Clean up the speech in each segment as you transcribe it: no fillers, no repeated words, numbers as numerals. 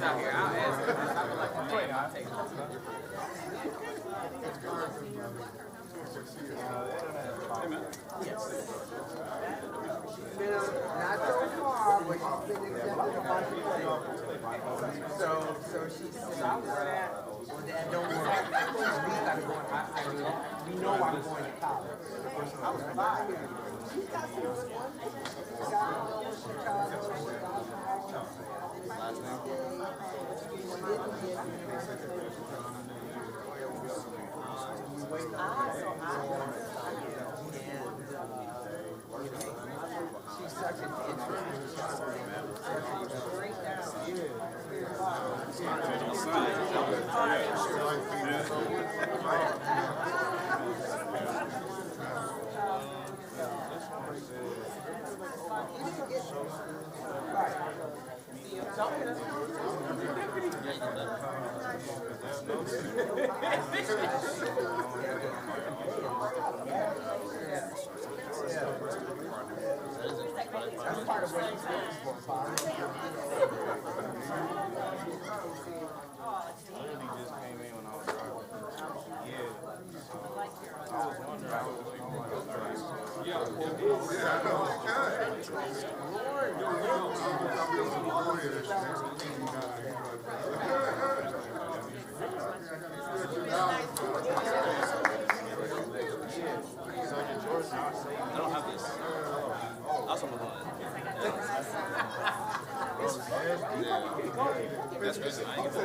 out here. I'll ask him. I would like to I'll take it. Not so far, but she's been accepted a bunch of places. So she said, well, Dad, don't worry. We know I'm going to college. I was 5 years ago. She's got some good ones. She's such an that's part of what he's looking I don't have this. Also, that's good. I ain't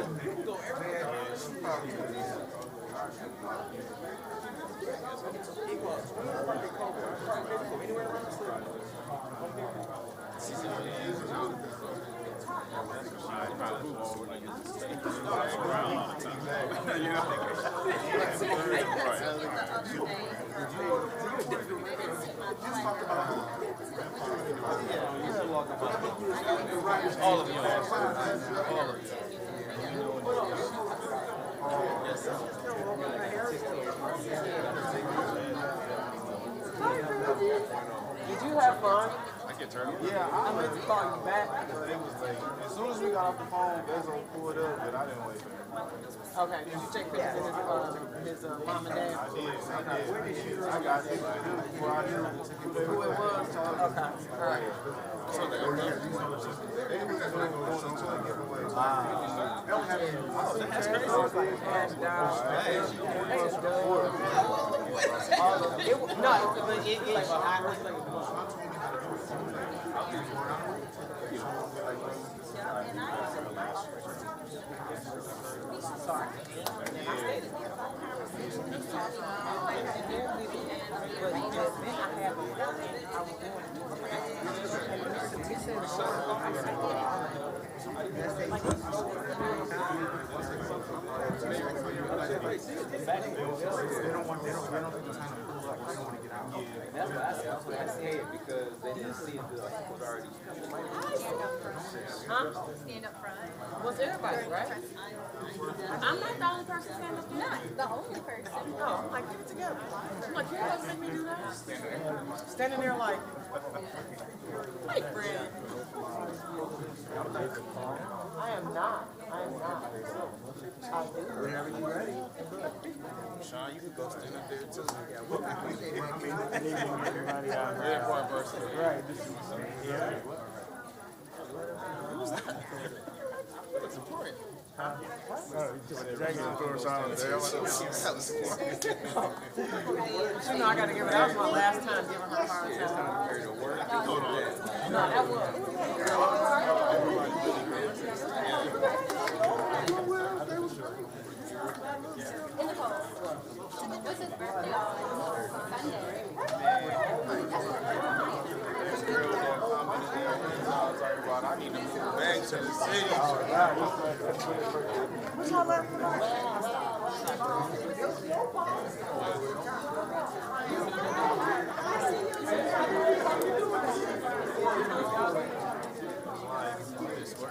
all of you. All of you. Did you have fun? I get turned. Yeah, I meant to call you back. It was late. As soon as we got off the phone, Bezos pulled up, but I didn't wait for him. Okay, did you take pictures of his mom and dad? I did. I got it. Before I knew Who it was? Okay, all right. That's what I said because they didn't see it like it was already. Huh? Stand up front. Was everybody, right? I'm not the only person standing up front. Not the only person. No, I'm like, get it together. I'm like, you guys make me do that? Standing there like, Fred. I am not. I do. Whenever you're ready. Sean, you could go stand up there too. Everybody out Very important person. right. Yeah. Who's that? That's important. Jackson threw us on there. You know, I got to give it. That was my last time giving her a hard time. No, that was. What's his birthday on Sunday? I need to move back to the city. What's all that for?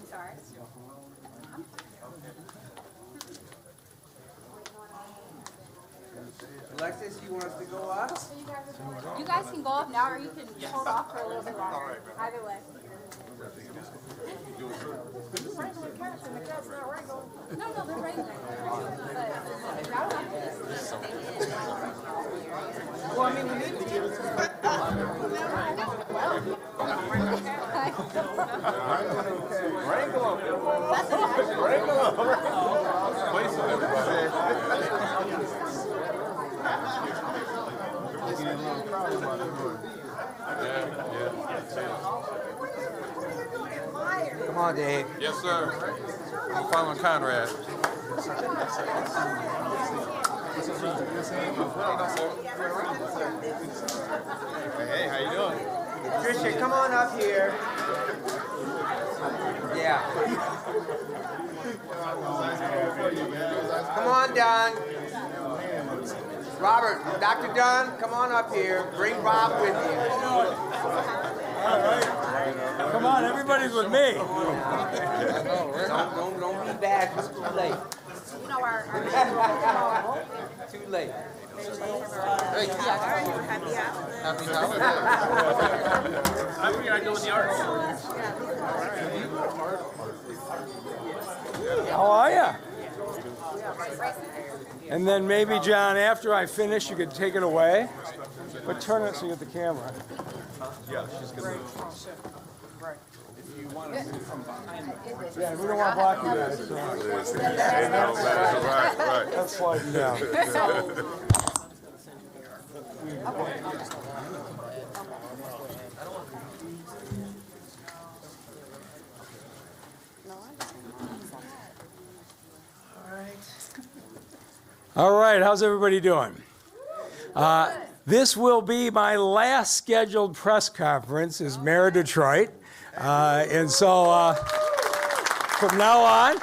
Sorry. Alexis, you want us to go up? You guys can go up now, or you can hold off for a little bit longer. Either way. No, they're regular. Well, I mean, we need to. Come on, Dave. Yes, sir. I'm following Conrad. Hey, how you doing? Trisha, come on up here. Yeah. Come on, Don. Robert, Dr. Dunn, come on up here. Bring Rob with you. Come on, everybody's with me. Don't be bad. It's too late. You know our Too late. Hey, happy holidays. I'm here, I know the arts. How are you? And then maybe, John, after I finish, you could take it away. But turn it so you get the camera. Yeah, she's gonna. Yeah, we don't want to block you guys. So Right. that's sliding down. All right, how's everybody doing? This will be my last scheduled press conference as Mayor of Detroit. And so from now on,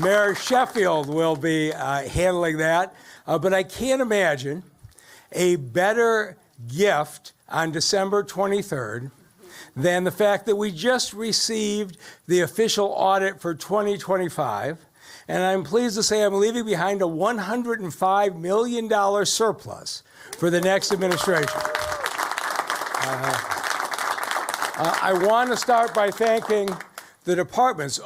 Mayor Sheffield will be handling that. But I can't imagine a better gift on December 23rd than the fact that we just received the official audit for 2025. And I'm pleased to say I'm leaving behind a $105 million surplus for the next administration. I want to start by thanking the departments.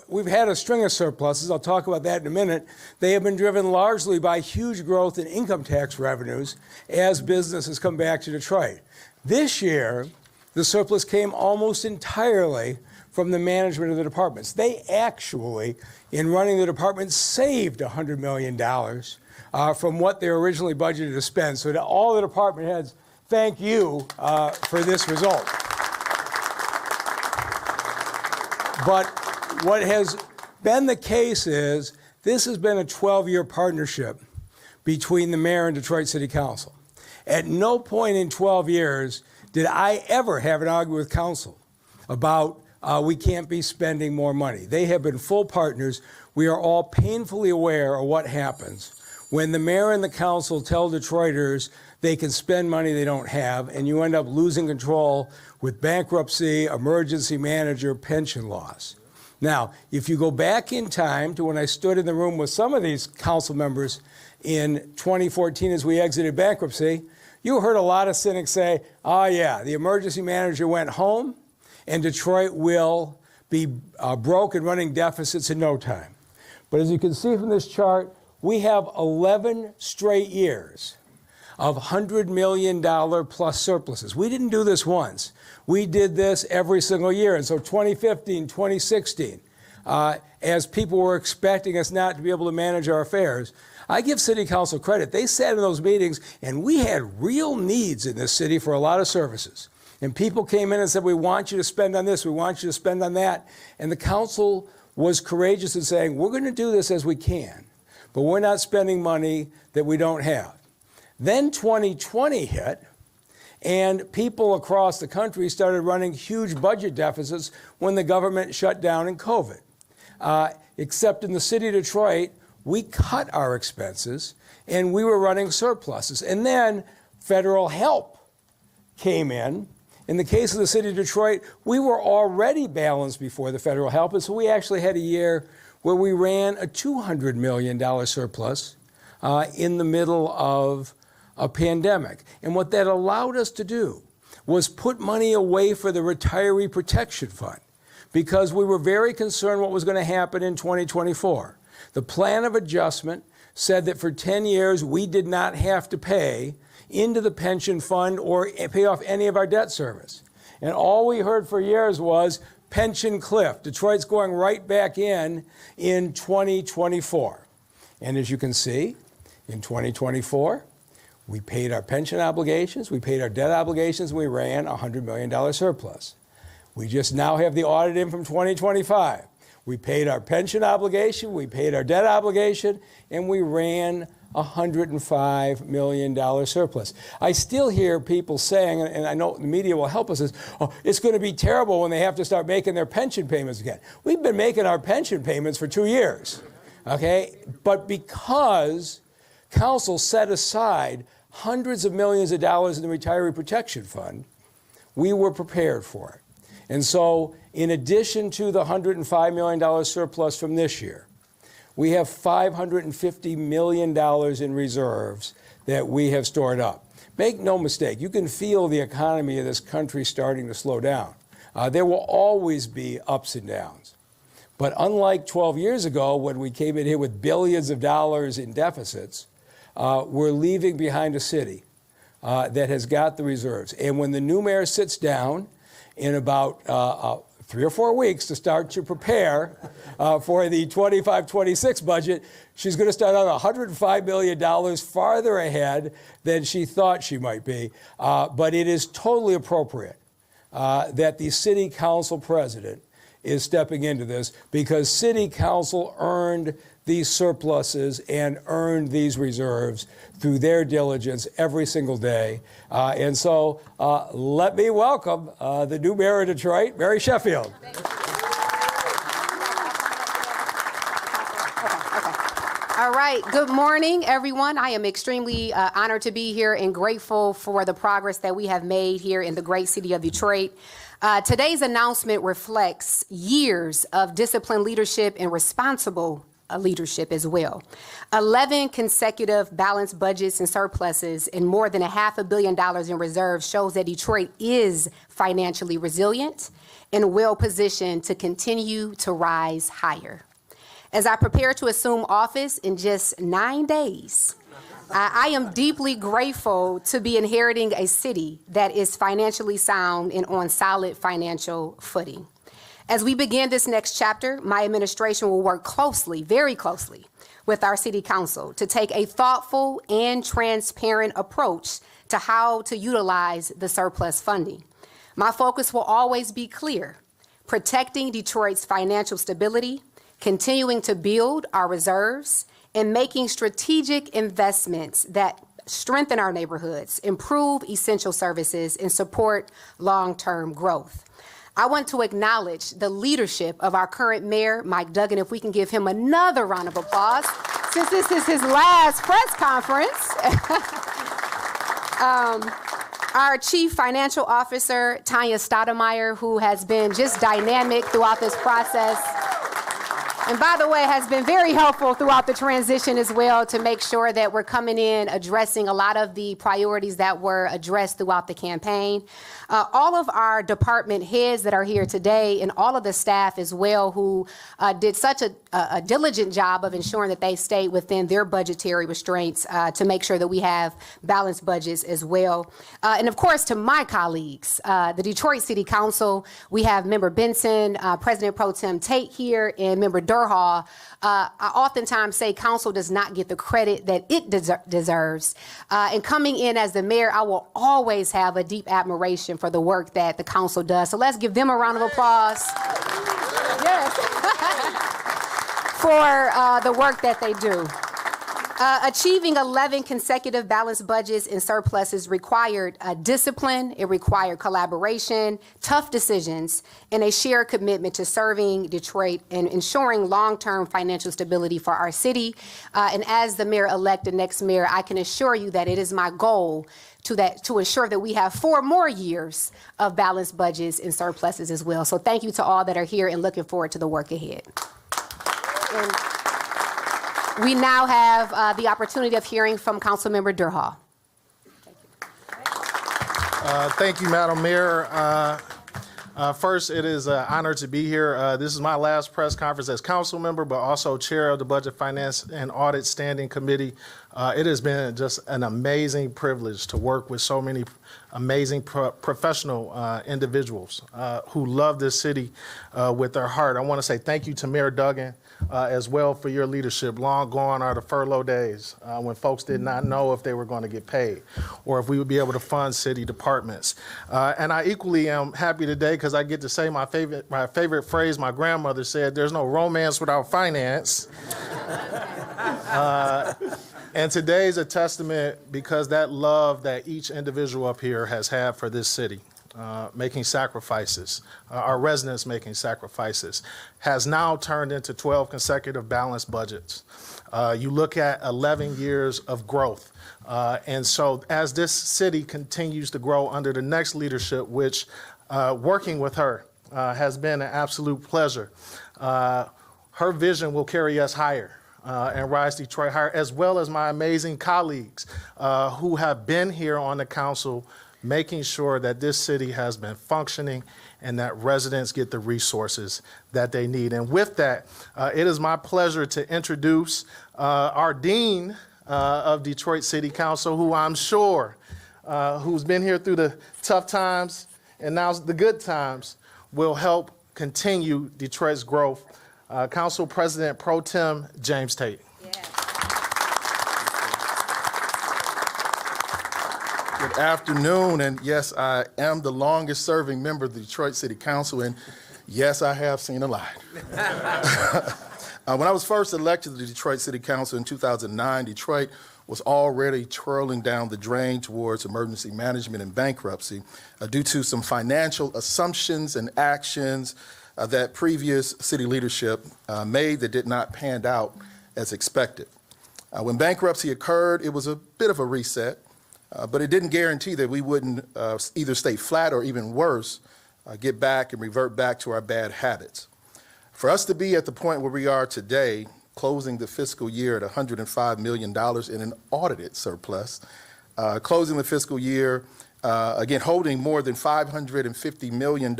We've had a string of surpluses. I'll talk about that in a minute. They have been driven largely by huge growth in income tax revenues as business has come back to Detroit. This year, the surplus came almost entirely from the management of the departments. They actually, in running the department, saved $100 million from what they originally budgeted to spend. So to all the department heads, thank you for this result. But what has been the case is this has been a 12-year partnership between the mayor and Detroit City Council. At no point in 12 years did I ever have an argument with council about we can't be spending more money. They have been full partners. We are all painfully aware of what happens when the mayor and the council tell Detroiters they can spend money they don't have, and you end up losing control with bankruptcy, emergency manager, pension loss. Now, if you go back in time to when I stood in the room with some of these council members in 2014 as we exited bankruptcy, you heard a lot of cynics say, oh yeah, the emergency manager went home and Detroit will be broke and running deficits in no time. But as you can see from this chart, we have 11 straight years of $100 million plus surpluses. We didn't do this once. We did this every single year. And so 2015, 2016, as people were expecting us not to be able to manage our affairs, I give City Council credit. They sat in those meetings, and we had real needs in this city for a lot of services. And people came in and said, we want you to spend on this, we want you to spend on that. And the council was courageous in saying, we're going to do this as we can, but we're not spending money that we don't have. Then 2020 hit, and people across the country started running huge budget deficits when the government shut down in COVID. except in the city of Detroit, we cut our expenses and we were running surpluses. And then federal help came in. In the case of the city of Detroit, we were already balanced before the federal help, and so we actually had a year where we ran a $200 million surplus in the middle of a pandemic. And what that allowed us to do was put money away for the Retiree Protection Fund, because we were very concerned what was going to happen in 2024. The plan of adjustment said that for 10 years we did not have to pay into the pension fund or pay off any of our debt service. And all we heard for years was pension cliff. Detroit's going right back in 2024. And as you can see, in 2024, we paid our pension obligations, we paid our debt obligations, and we ran a $100 million surplus. We just now have the audit in from 2025. We paid our pension obligation, we paid our debt obligation, and we ran a $105 million surplus. I still hear people saying, and I know the media will help us, is, oh, it's going to be terrible when they have to start making their pension payments again. We've been making our pension payments for 2 years, okay? But because Council set aside hundreds of millions of dollars in the Retiree Protection Fund, we were prepared for it. And so, in addition to the $105 million surplus from this year, we have $550 million in reserves that we have stored up. Make no mistake, you can feel the economy of this country starting to slow down. There will always be ups and downs. But unlike 12 years ago, when we came in here with billions of dollars in deficits, we're leaving behind a city that has got the reserves. And when the new mayor sits down in about 3 or 4 weeks to start to prepare for the 25-26 budget, she's going to start out $105 million farther ahead than she thought she might be. But it is totally appropriate that the city council president is stepping into this, because city council earned these surpluses and earned these reserves through their diligence every single day. And so let me welcome the new mayor of Detroit, Mary Sheffield. All right. Good morning, everyone. I am extremely honored to be here and grateful for the progress that we have made here in the great city of Detroit. Today's announcement reflects years of disciplined leadership and responsible leadership as well. 11 consecutive balanced budgets and surpluses and more than $500 million in reserves shows that Detroit is financially resilient and well positioned to continue to rise higher. As I prepare to assume office in just 9 days, I am deeply grateful to be inheriting a city that is financially sound and on solid financial footing. As we begin this next chapter, my administration will work closely, very closely, with our city council to take a thoughtful and transparent approach to how to utilize the surplus funding. My focus will always be clear: protecting Detroit's financial stability, continuing to build our reserves, and making strategic investments that strengthen our neighborhoods, improve essential services, and support long-term growth. I want to acknowledge the leadership of our current mayor, Mike Duggan. If we can give him another round of applause, since this is his last press conference. Our Chief Financial Officer, Tanya Stoudemire, who has been just dynamic throughout this process. And by the way, has been very helpful throughout the transition as well to make sure that we're coming in addressing a lot of the priorities that were addressed throughout the campaign. All of our department heads that are here today and all of the staff as well who did such a diligent job of ensuring that they stayed within their budgetary restraints to make sure that we have balanced budgets as well. And of course, to my colleagues, the Detroit City Council, we have Member Benson, President Pro Tem Tate here, and Member Durhall. I oftentimes say council does not get the credit that it deserves. And coming in as the mayor, I will always have a deep admiration for the work that the council does. So let's give them a round of applause. Yes. For the work that they do. Achieving 11 consecutive balanced budgets and surpluses required discipline, it required collaboration, tough decisions, and a shared commitment to serving Detroit and ensuring long-term financial stability for our city. And as the mayor-elect and next mayor, I can assure you that it is my goal to ensure that we have 4 more years of balanced budgets and surpluses as well. So thank you to all that are here and looking forward to the work ahead. And we now have the opportunity of hearing from Councilmember Durhal. Thank you, Madam Mayor. First, it is an honor to be here. This is my last press conference as council member, but also chair of the Budget, Finance, and Audit Standing Committee. It has been just an amazing privilege to work with so many amazing professional individuals who love this city with their heart. I want to say thank you to Mayor Duggan as well for your leadership. Long gone are the furlough days when folks did not know if they were going to get paid or if we would be able to fund city departments. And I equally am happy today because I get to say my favorite phrase my grandmother said, "There's no romance without finance." And today's a testament because that love that each individual up here has had for this city, making sacrifices, our residents making sacrifices, has now turned into 12 consecutive balanced budgets. You look at 11 years of growth. And so as this city continues to grow under the next leadership, which working with her has been an absolute pleasure, her vision will carry us higher. And Rise Detroit higher, as well as my amazing colleagues who have been here on the council, making sure that this city has been functioning and that residents get the resources that they need. And with that, it is my pleasure to introduce our Dean of Detroit City Council, who I'm sure, who's been here through the tough times and now the good times, will help continue Detroit's growth. Council President Pro Tem James Tate. Good afternoon, and yes, I am the longest serving member of the Detroit City Council, and yes, I have seen a lot. When I was first elected to the Detroit City Council in 2009, Detroit was already twirling down the drain towards emergency management and bankruptcy due to some financial assumptions and actions that previous city leadership made that did not pan out as expected. When bankruptcy occurred, it was a bit of a reset, but it didn't guarantee that we wouldn't either stay flat or even worse, get back and revert back to our bad habits. For us to be at the point where we are today, closing the fiscal year at $105 million in an audited surplus, closing the fiscal year again, holding more than $550 million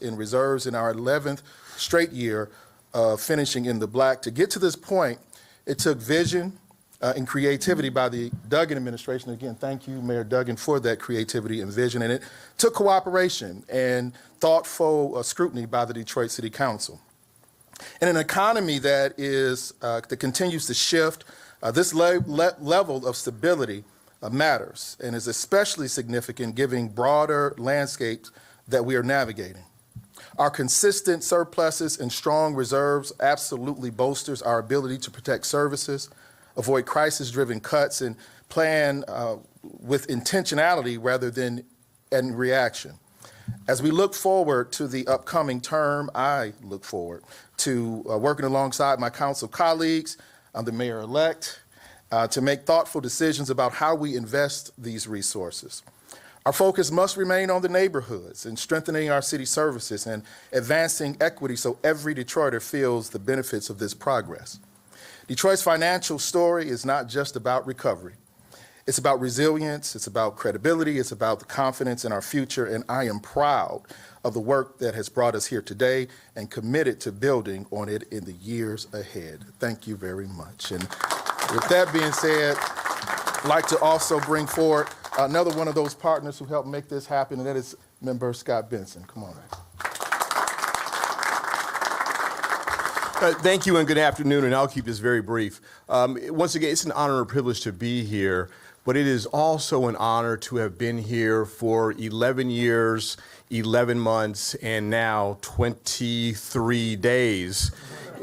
in reserves in our 11th straight year of finishing in the black. To get to this point, it took vision and creativity by the Duggan administration. Again, thank you, Mayor Duggan, for that creativity and vision. And it took cooperation and thoughtful scrutiny by the Detroit City Council. In an economy that continues to shift, this level of stability matters and is especially significant given broader landscapes that we are navigating. Our consistent surpluses and strong reserves absolutely bolsters our ability to protect services, avoid crisis-driven cuts, and plan with intentionality rather than in reaction. As we look forward to the upcoming term, I look forward to working alongside my council colleagues, the mayor-elect, to make thoughtful decisions about how we invest these resources. Our focus must remain on the neighborhoods and strengthening our city services and advancing equity so every Detroiter feels the benefits of this progress. Detroit's financial story is not just about recovery. It's about resilience, it's about credibility, it's about the confidence in our future, and I am proud of the work that has brought us here today and committed to building on it in the years ahead. Thank you very much. And with that being said, I'd like to also bring forward another one of those partners who helped make this happen, and that is Member Scott Benson. Come on. Thank you and good afternoon, and I'll keep this very brief. Once again, it's an honor and a privilege to be here, but it is also an honor to have been here for 11 years, 11 months, and now 23 days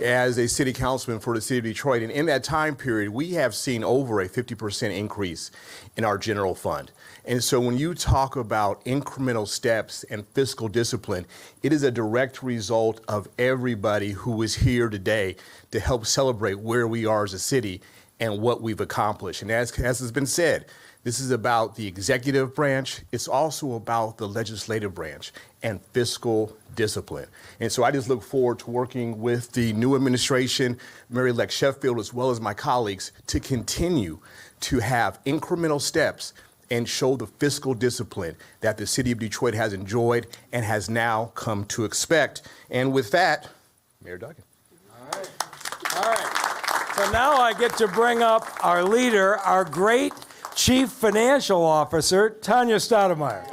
as a city councilman for the city of Detroit. And in that time period, we have seen over a 50% increase in our general fund. And so when you talk about incremental steps and fiscal discipline, it is a direct result of everybody who is here today to help celebrate where we are as a city and what we've accomplished. And as has been said, this is about the executive branch. It's also about the legislative branch and fiscal discipline. And so I just look forward to working with the new administration, Mayor-elect Sheffield, as well as my colleagues, to continue to have incremental steps and show the fiscal discipline that the city of Detroit has enjoyed and has now come to expect. And with that, Mayor Duggan. All right. So now I get to bring up our leader, our great Chief Financial Officer, Tanya Stoudemire.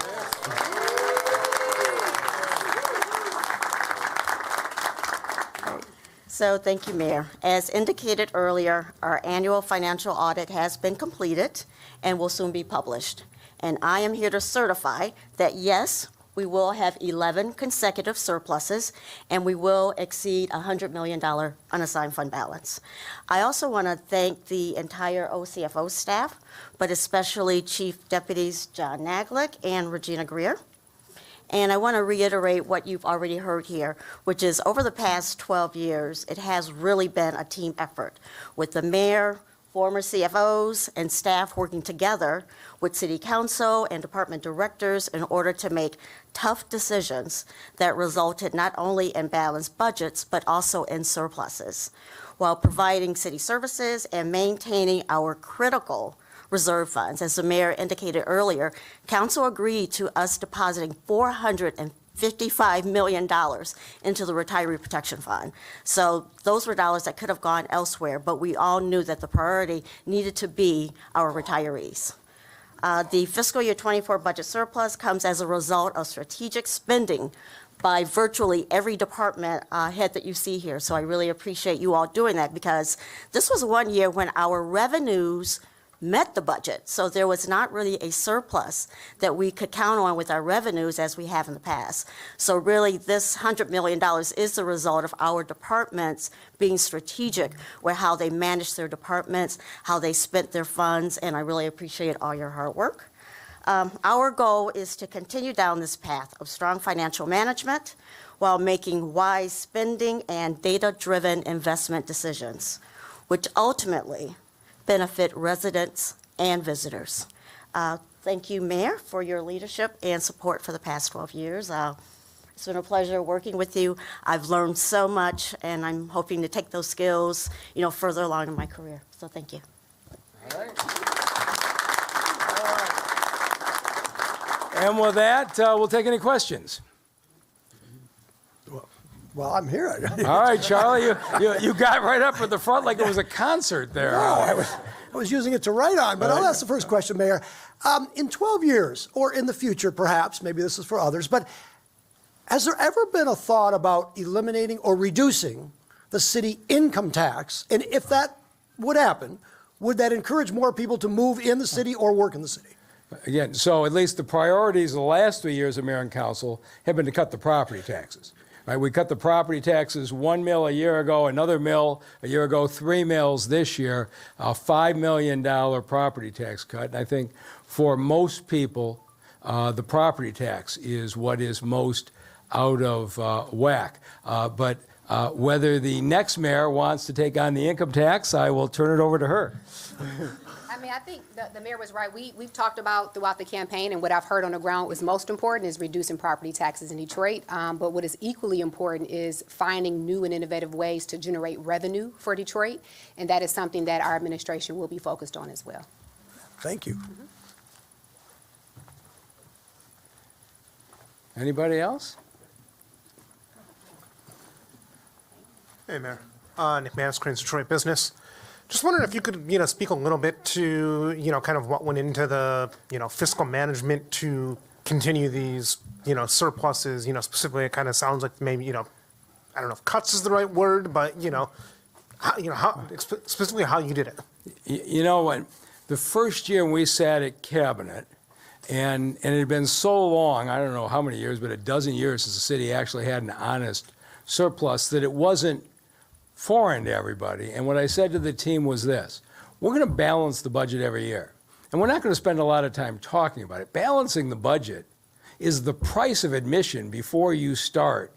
So thank you, Mayor. As indicated earlier, our annual financial audit has been completed and will soon be published. And I am here to certify that, yes, we will have 11 consecutive surpluses, and we will exceed $100 million unassigned fund balance. I also want to thank the entire OCFO staff, but especially Chief Deputies John Naglick and Regina Greer. And I want to reiterate what you've already heard here, which is over the past 12 years, it has really been a team effort with the mayor, former CFOs, and staff working together with city council and department directors in order to make tough decisions that resulted not only in balanced budgets, but also in surpluses, while providing city services and maintaining our critical reserve funds. As the mayor indicated earlier, council agreed to us depositing $455 million into the Retiree Protection Fund. So those were dollars that could have gone elsewhere, but we all knew that the priority needed to be our retirees. The fiscal year 24 budget surplus comes as a result of strategic spending by virtually every department head that you see here. So I really appreciate you all doing that, because this was one year when our revenues met the budget. So there was not really a surplus that we could count on with our revenues as we have in the past. So really this $100 million is the result of our departments being strategic with how they managed their departments, how they spent their funds, and I really appreciate all your hard work. Our goal is to continue down this path of strong financial management while making wise spending and data-driven investment decisions, which ultimately benefit residents and visitors. Thank you, Mayor, for your leadership and support for the past 12 years. It's been a pleasure working with you. I've learned so much, and I'm hoping to take those skills, further along in my career. So thank you. All right. And with that, we'll take any questions. Well, I'm here. All right, Charlie, you got right up at the front like it was a concert there. No, I was using it to write on, but I'll ask the first question, Mayor. In 12 years, or in the future perhaps, maybe this is for others, but has there ever been a thought about eliminating or reducing the city income tax? And if that would happen, would that encourage more people to move in the city or work in the city? Again, so at least the priorities of the last 3 years of mayor and council have been to cut the property taxes. Right, we cut the property taxes 1 mil a year ago, another mil a year ago, 3 mils this year, a $5 million property tax cut. And I think for most people, the property tax is what is most out of whack. But whether the next mayor wants to take on the income tax, I will turn it over to her. I mean, I think the mayor was right. We've talked about throughout the campaign, and what I've heard on the ground was most important is reducing property taxes in Detroit. But what is equally important is finding new and innovative ways to generate revenue for Detroit, and that is something that our administration will be focused on as well. Thank you. Mm-hmm. Anybody else? Hey, Mayor. Nick Manscreen, Detroit Business. Just wondering if you could, speak a little bit to, kind of what went into the, fiscal management to continue these, surpluses. Specifically, it kind of sounds like maybe, I don't know if cuts is the right word, but, specifically how you did it. You know what? The first year we sat at cabinet, and it had been so long, I don't know how many years, but a dozen years since the city actually had an honest surplus, that it wasn't foreign to everybody. And what I said to the team was this: we're going to balance the budget every year. And we're not going to spend a lot of time talking about it. Balancing the budget is the price of admission before you start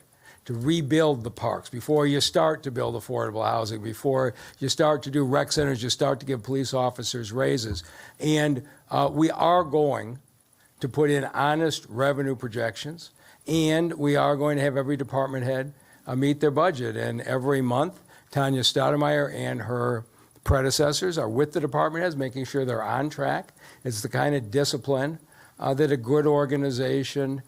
to rebuild the parks, before you start to build affordable housing, before you start to do rec centers, you start to give police officers raises. And we are going to put in honest revenue projections, and we are going to have every department head meet their budget. And every month, Tanya Stoudemire and her predecessors are with the department heads, making sure they're on track. It's the kind of discipline that a good organization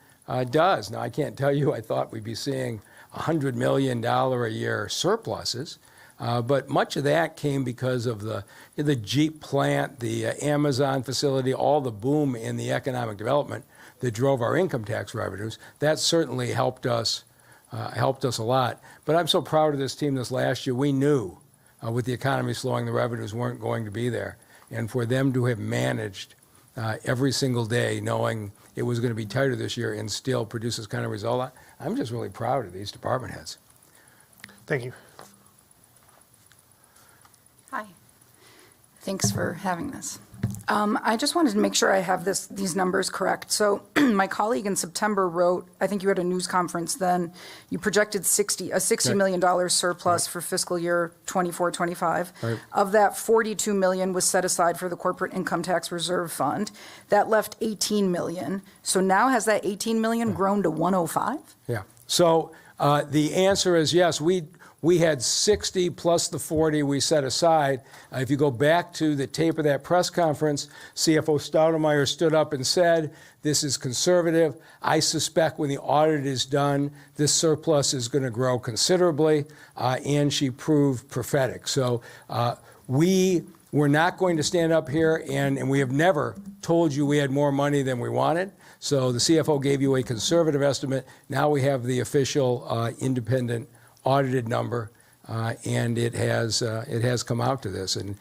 does. Now, I can't tell you I thought we'd be seeing $100 million a year surpluses, but much of that came because of the Jeep plant, the Amazon facility, all the boom in the economic development that drove our income tax revenues. That certainly helped us a lot. But I'm so proud of this team this last year. We knew with the economy slowing, the revenues weren't going to be there. And for them to have managed every single day, knowing it was going to be tighter this year and still produce this kind of result, I'm just really proud of these department heads. Thank you. Hi. Thanks for having this. I just wanted to make sure I have these numbers correct. So my colleague in September wrote, I think you had a news conference then, you projected a $60 million surplus for fiscal year 24-25. Right. Of that, $42 million was set aside for the corporate income tax reserve fund. That left $18 million. So now has that $18 million grown to 105? Yeah. So the answer is yes. We had 60 plus the 40 we set aside. If you go back to the tape of that press conference, CFO Stoudemire stood up and said, this is conservative. I suspect when the audit is done, this surplus is going to grow considerably, and she proved prophetic. So we were not going to stand up here, and we have never told you we had more money than we wanted. So the CFO gave you a conservative estimate. Now we have the official independent audited number, and it has come out to this. And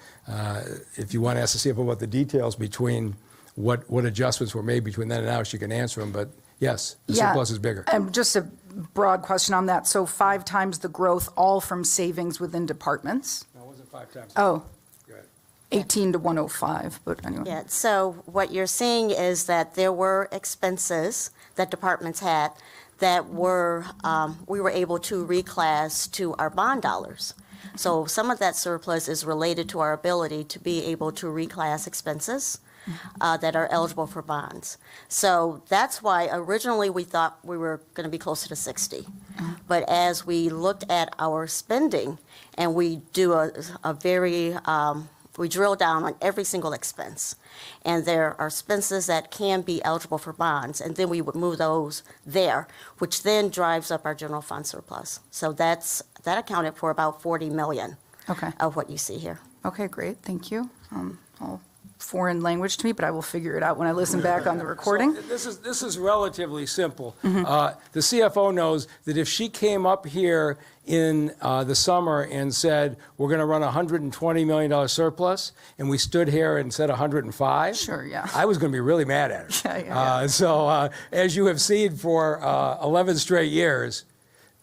if you want to ask the CFO about the details between what adjustments were made between then and now, she can answer them. But yes, the surplus is bigger. And just a broad question on that. So 5 times the growth, all from savings within departments? No, it wasn't 5 times. Oh. Go ahead. 18 to 105, but anyway. Yeah, so what you're seeing is that there were expenses that departments had that were, we were able to reclass to our bond dollars. So some of that surplus is related to our ability to be able to reclass expenses that are eligible for bonds. So that's why originally we thought we were going to be closer to 60. But as we looked at our spending and we do a very, we drill down on every single expense. And there are expenses that can be eligible for bonds, and then we would move those there, which then drives up our general fund surplus. So that accounted for about $40 million of what you see here. Okay, great, thank you. All foreign language to me, but I will figure it out when I listen back on the recording. So this is relatively simple. The CFO knows that if she came up here in the summer and said, we're going to run a $120 million surplus, and we stood here and said 105, sure, yeah, I was going to be really mad at her. So as you have seen for 11 straight years,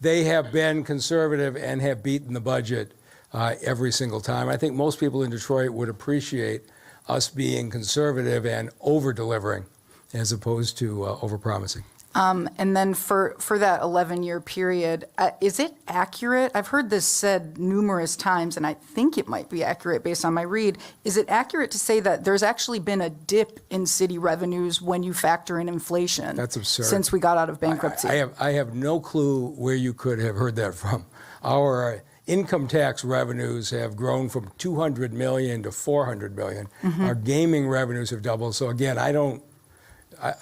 they have been conservative and have beaten the budget every single time. I think most people in Detroit would appreciate us being conservative and over-delivering as opposed to over-promising. And then for that 11-year period, is it accurate? I've heard this said numerous times, and I think it might be accurate based on my read. Is it accurate to say that there's actually been a dip in city revenues when you factor in inflation? That's absurd. Since we got out of bankruptcy. I have no clue where you could have heard that from. Our income tax revenues have grown from $200 million to $400 million. Our gaming revenues have doubled. So again, I don't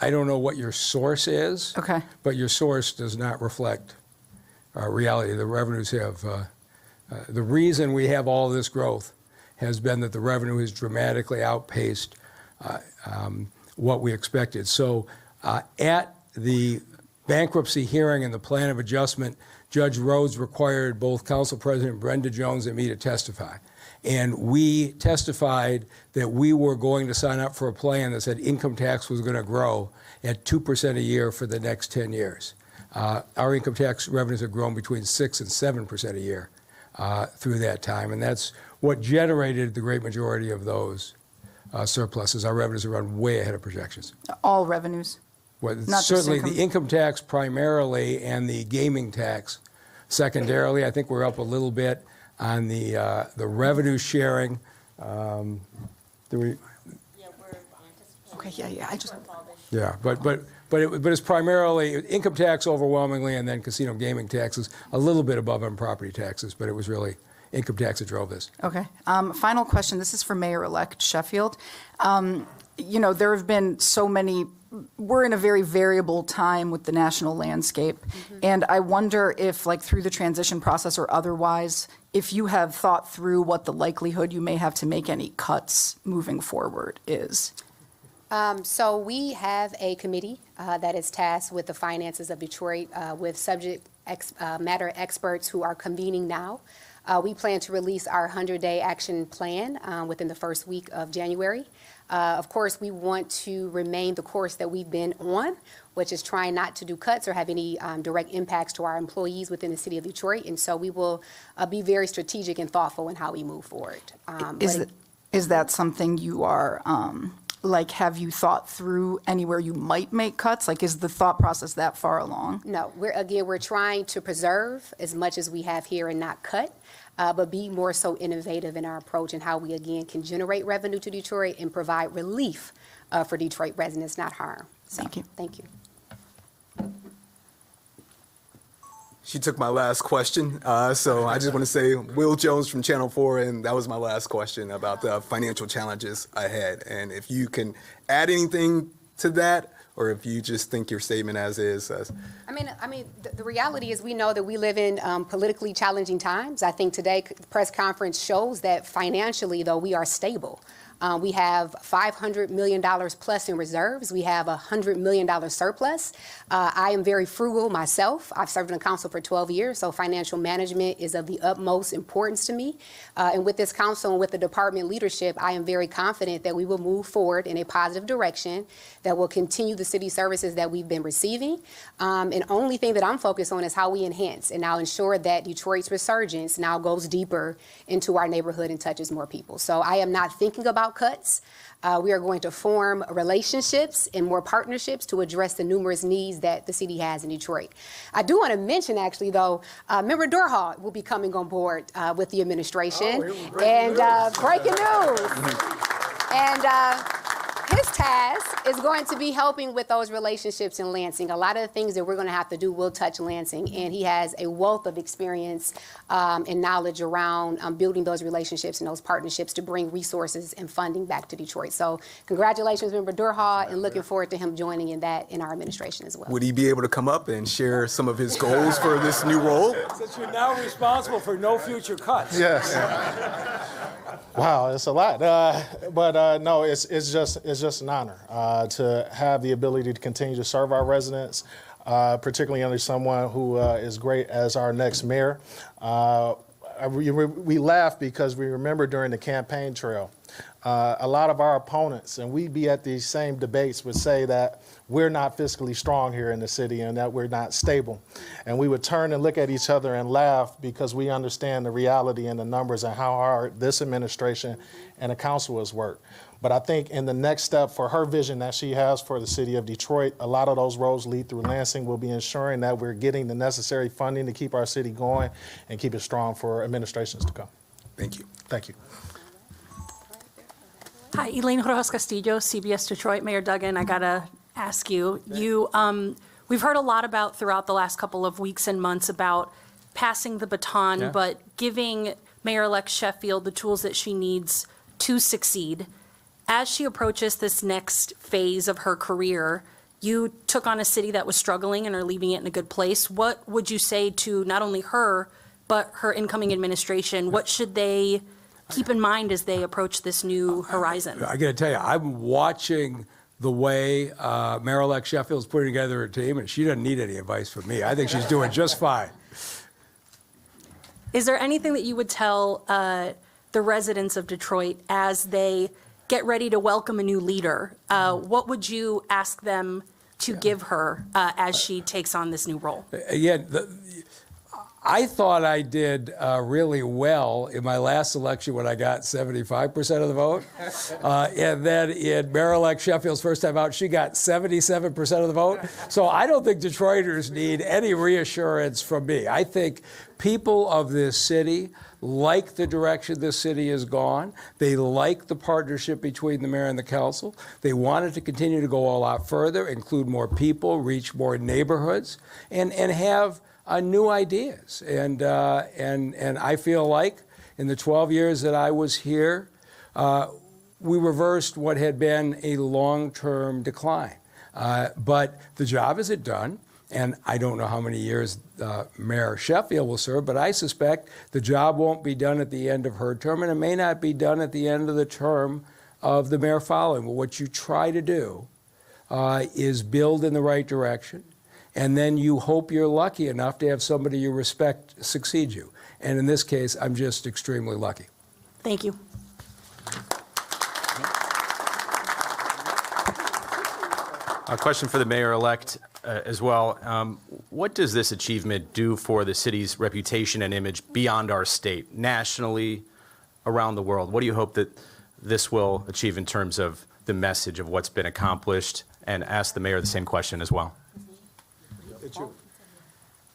know what your source is, but your source does not reflect reality. The revenues have, the reason we have all this growth has been that the revenue has dramatically outpaced what we expected. So at the bankruptcy hearing and the plan of adjustment, Judge Rhodes required both Council President Brenda Jones and me to testify. And we testified that we were going to sign up for a plan that said income tax was going to grow at 2% a year for the next 10 years. Our income tax revenues have grown between 6 and 7% a year through that time, and that's what generated the great majority of those surpluses. Our revenues are run way ahead of projections. All revenues? Well, Not just certainly income. the income tax primarily and the gaming tax secondarily. I think we're up a little bit on the revenue sharing. Okay, yeah, I just. Yeah, but it's primarily income tax overwhelmingly, and then casino gaming taxes a little bit above on property taxes, but it was really income tax that drove this. Okay. Final question. This is for Mayor-elect Sheffield. You know, there have been so many. We're in a very variable time with the national landscape, and I wonder if, like, through the transition process or otherwise, if you have thought through what the likelihood you may have to make any cuts moving forward is. So we have a committee that is tasked with the finances of Detroit with subject matter experts who are convening now. We plan to release our 100-day action plan within the first week of January. Of course, we want to remain the course that we've been on, which is trying not to do cuts or have any direct impacts to our employees within the city of Detroit. And so we will be very strategic and thoughtful in how we move forward. Is that something you are, like, have you thought through anywhere you might make cuts? Like, is the thought process that far along? No, we're trying to preserve as much as we have here and not cut. But be more so innovative in our approach and how we, again, can generate revenue to Detroit and provide relief for Detroit residents, not harm. So, thank you. Thank you. She took my last question, so I just want to say Will Jones from Channel 4, and that was my last question about the financial challenges ahead. And if you can add anything to that, or if you just think your statement as is. I mean, the reality is we know that we live in politically challenging times. I think today press conference shows that financially, though, we are stable. We have $500 million plus in reserves. We have a $100 million surplus. I am very frugal myself. I've served in the council for 12 years, so financial management is of the utmost importance to me. And with this council and with the department leadership, I am very confident that we will move forward in a positive direction, that will continue the city services that we've been receiving. And only thing that I'm focused on is how we enhance and now ensure that Detroit's resurgence now goes deeper into our neighborhood and touches more people. So I am not thinking about cuts. We are going to form relationships and more partnerships to address the numerous needs that the city has in Detroit. I do want to mention, actually, though, Member Durhal will be coming on board with the administration. Breaking news. And his task is going to be helping with those relationships in Lansing. A lot of the things that we're going to have to do will touch Lansing, and he has a wealth of experience and knowledge around building those relationships and those partnerships to bring resources and funding back to Detroit. So congratulations, Member Durhal, and looking forward to him joining in that in our administration as well. Would he be able to come up and share some of his goals for this new role? Since you're now responsible for no future cuts. Yes. Wow, it's a lot. But no, it's just an honor to have the ability to continue to serve our residents, particularly under someone who is great as our next mayor. We laugh because we remember during the campaign trail, a lot of our opponents, and we'd be at these same debates, would say that we're not fiscally strong here in the city and that we're not stable. And we would turn and look at each other and laugh because we understand the reality and the numbers and how hard this administration and the council has worked. But I think in the next step for her vision that she has for the city of Detroit, a lot of those roads lead through Lansing. Will be ensuring that we're getting the necessary funding to keep our city going and keep it strong for administrations to come. Thank you. Thank you. Hi, Elaine Rojas Castillo, CBS Detroit. Mayor Duggan, I gotta ask you, we've heard a lot about throughout the last couple of weeks and months about passing the baton, but giving Mayor-elect Sheffield the tools that she needs to succeed. As she approaches this next phase of her career, you took on a city that was struggling and are leaving it in a good place. What would you say to not only her, but her incoming administration? What should they keep in mind as they approach this new horizon? I got to tell you, I'm watching the way Mayor-elect Sheffield's putting together a team, and she doesn't need any advice from me. I think she's doing just fine. Is there anything that you would tell the residents of Detroit as they get ready to welcome a new leader? What would you ask them to give her as she takes on this new role? Again, I thought I did really well in my last election when I got 75% of the vote. And then in Mayor-elect Sheffield's first time out, she got 77% of the vote. So I don't think Detroiters need any reassurance from me. I think people of this city like the direction this city has gone. They like the partnership between the mayor and the council. They want it to continue to go a lot further, include more people, reach more neighborhoods, and have new ideas. And I feel like in the 12 years that I was here, we reversed what had been a long-term decline. But the job isn't done. And I don't know how many years Mayor Sheffield will serve, but I suspect the job won't be done at the end of her term, and it may not be done at the end of the term of the mayor following. But what you try to do is build in the right direction, and then you hope you're lucky enough to have somebody you respect succeed you. And in this case, I'm just extremely lucky. Thank you. A question for the mayor-elect as well. What does this achievement do for the city's reputation and image beyond our state, nationally, around the world? What do you hope that this will achieve in terms of the message of what's been accomplished? And ask the mayor the same question as well.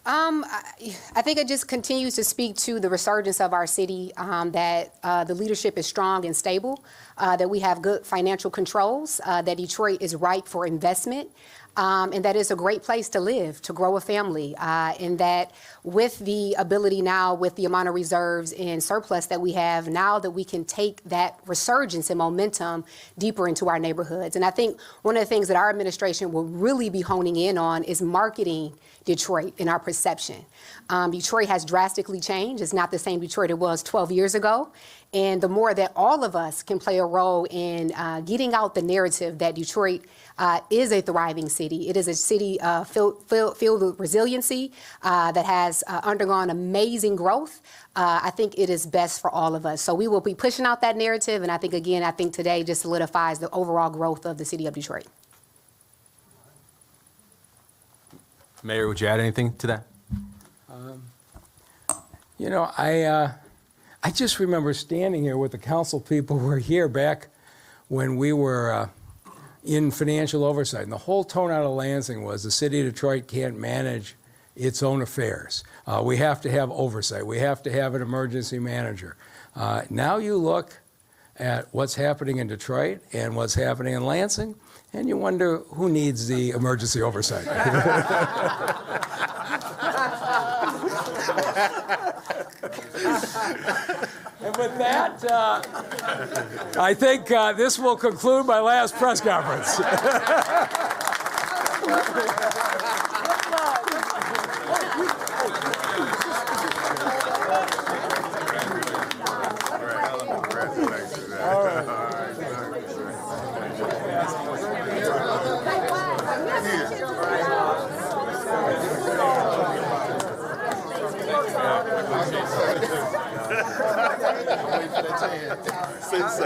I think it just continues to speak to the resurgence of our city, that the leadership is strong and stable, that we have good financial controls, that Detroit is ripe for investment, and that it's a great place to live, to grow a family, and that with the ability now, with the amount of reserves and surplus that we have now, that we can take that resurgence and momentum deeper into our neighborhoods. And I think one of the things that our administration will really be honing in on is marketing Detroit in our perception. Detroit has drastically changed. It's not the same Detroit it was 12 years ago. And the more that all of us can play a role in getting out the narrative that Detroit is a thriving city. It is a city filled with resiliency that has undergone amazing growth. I think it is best for all of us. So we will be pushing out that narrative. And I think, again, today just solidifies the overall growth of the city of Detroit. Mayor, would you add anything to that? You know, I just remember standing here with the council people who were here back when we were in financial oversight. And the whole tone out of Lansing was the city of Detroit can't manage its own affairs. We have to have oversight. We have to have an emergency manager. Now you look at what's happening in Detroit and what's happening in Lansing, and you wonder who needs the emergency oversight. And with that, I think this will conclude my last press conference. Since